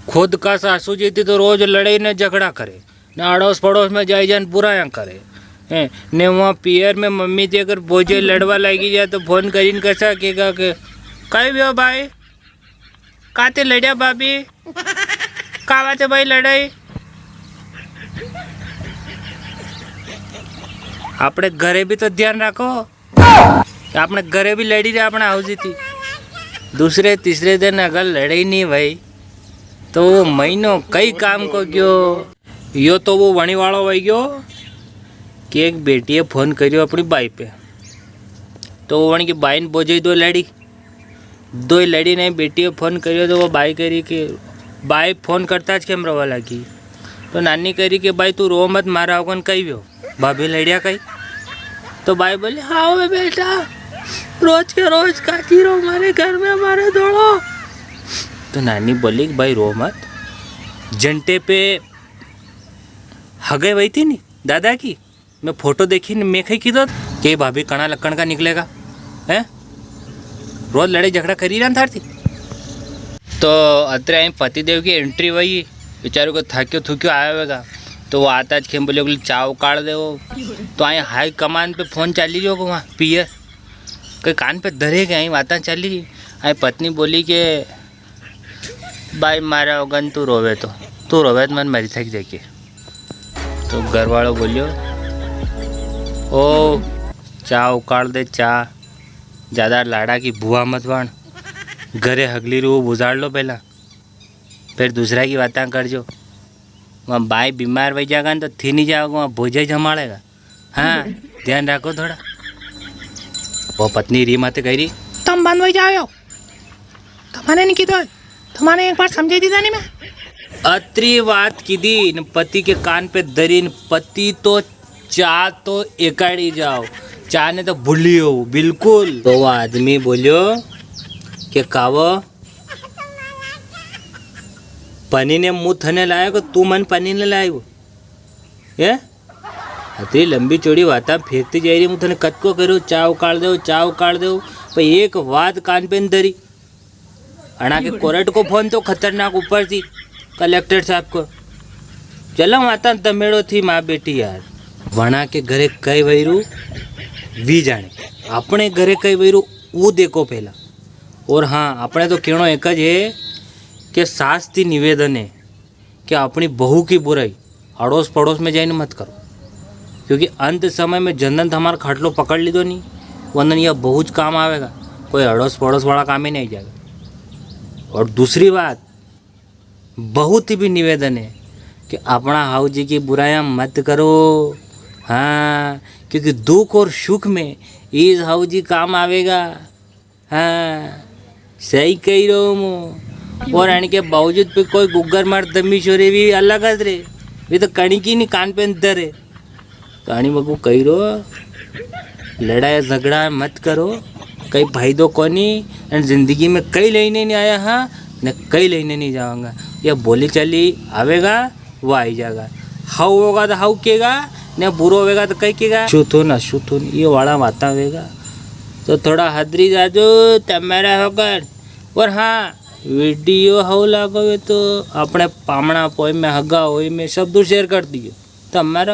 खुद का सासू जी थी तो रोज लड़ाई ने झगड़ा करे ने अड़ोस पड़ोस में जाई जान बुराया करे हैं ने वहाँ पियर में मम्मी थी अगर बोझे लड़वा लगी जाए तो फोन करीन कैसा कहेगा कि कई भी हो भाई काते लड़िया भाभी कावा थे भाई लड़ाई આપણે ઘરે બી તો ધ્યાન રાખો આપણે ઘરે બી લડી રહ્યા આપણે હાઉસી थी दूसरे तीसरे दिन अगर लड़ाई नहीं भाई तो वो महीनों कई काम को गयो यो तो वो वणी वालों वही गयो कि एक बेटीए फोन करियो अपनी बाई पे तो वो वणी की बाई ने बोझे दो लड़ी नहीं बेटीए फोन करियो तो वो बाई करी कि बाई फोन करता ज केम रोवा लगी तो नानी करी कि भाई तू रो मत मारा होगन कही व्यो भाभी लड़िया कही तो भाई बोली हाँ बेटा रोज के रोज काकी रो हमारे घर में हमारे दौड़ो तो नानी बोली भाई रो मत जंटे पे हगे वही थी नी दादा की मैं फोटो देखी मैं कही कीधो कि भाभी कणा लक्कण का निकलेगा है रोज लड़ाई झगड़ा करी रहा थार थी तो अत्रे आई पतिदेव की एंट्री वही बेचारे को थक्यो थुक्यो आवेगा तो वो आता ज खेम बोले चाव काढ़ दे तो आई हाई कमान पे फोन चाली रही होगा वहाँ पियर कहीं कान पे धरे गए आई बातें चली आई पत्नी बोली कि भाई मारा होगन तू रोवे तो मन मरी थक जाके तो घर वालों बोलियो ओ चाव काढ़ दे चा ज़्यादा लाड़ा की बुआ मत बाण घरे हगली रू बुझाड़ लो पहला फिर दूसरा की बातें कर जो वहाँ बाई बीमार वही जाएगा तो थी नहीं जाओगे वहाँ भोजे जमाड़ेगा हाँ ध्यान रखो थोड़ा वो पत्नी री माते कह रही तुम बंद हो जाओ तुम्हारे नहीं की तो तुम्हारे एक बार समझे दी था नहीं मैं अत्री बात की दी पति के कान पे दरीन पति तो चाह तो एकाड़ी जाओ चाह ने तो भूली हो बिल्कुल तो वो आदमी बोलियो कि कावो पनी ने मुँह थने लाया को तू मन पनी ने लायो ये अतरी लंबी चौड़ी बाता फेंकती जा रही मुँह थने कत को करो चाव काढ़ दो पर एक बात कान पे धरी अणा के कोर्ट को फोन तो खतरनाक ऊपर थी कलेक्टर साहब को चलो माता तमेड़ो थी माँ बेटी यार वणा के घरे कई वैरू वी जाने अपने घरे कई वैरू वो देखो पहला और हाँ अपने तो कहनो एक ज है कि सास थी निवेदन है कि अपनी बहू की बुराई अड़ोस पड़ोस में जाइने मत करो क्योंकि अंत समय में जनन हमारा खाटलो पकड़ लीधो नहीं वंदन यह बहुत काम आवेगा कोई अड़ोस पड़ोस वाला काम ही नहीं जाएगा। और दूसरी बात बहुत ही भी निवेदन है कि अपना हाउ जी की बुराइयाँ मत करो हाँ क्योंकि दुख और सुख में इस हाउ जी काम आवेगा हाँ सही कही रहो हूँ और आने के बावजूद पे कोई गुग्गर मार दमी छोरे भी अलग ज रे वे तो कणी की नहीं कान पे अंदर है तो आनी बगू कही रो लड़ाई झगड़ा मत करो कई फायदो कोनी एंड जिंदगी में कई लेने नहीं आया हाँ न कई लेने नहीं जाऊंगा यह बोली चली आवेगा वो आई जाएगा हाउ होगा तो हाउ केगा न बुरो होगा तो कई केगा शुथ हो ना शुथ हो ये वाला माता होगा तो थोड़ा हदरी जाजो तमेरा होगा और हाँ वीडियो हाउ लागो तो अपने पामणा पोई में हगा होई में सब शेयर कर दियो तमारा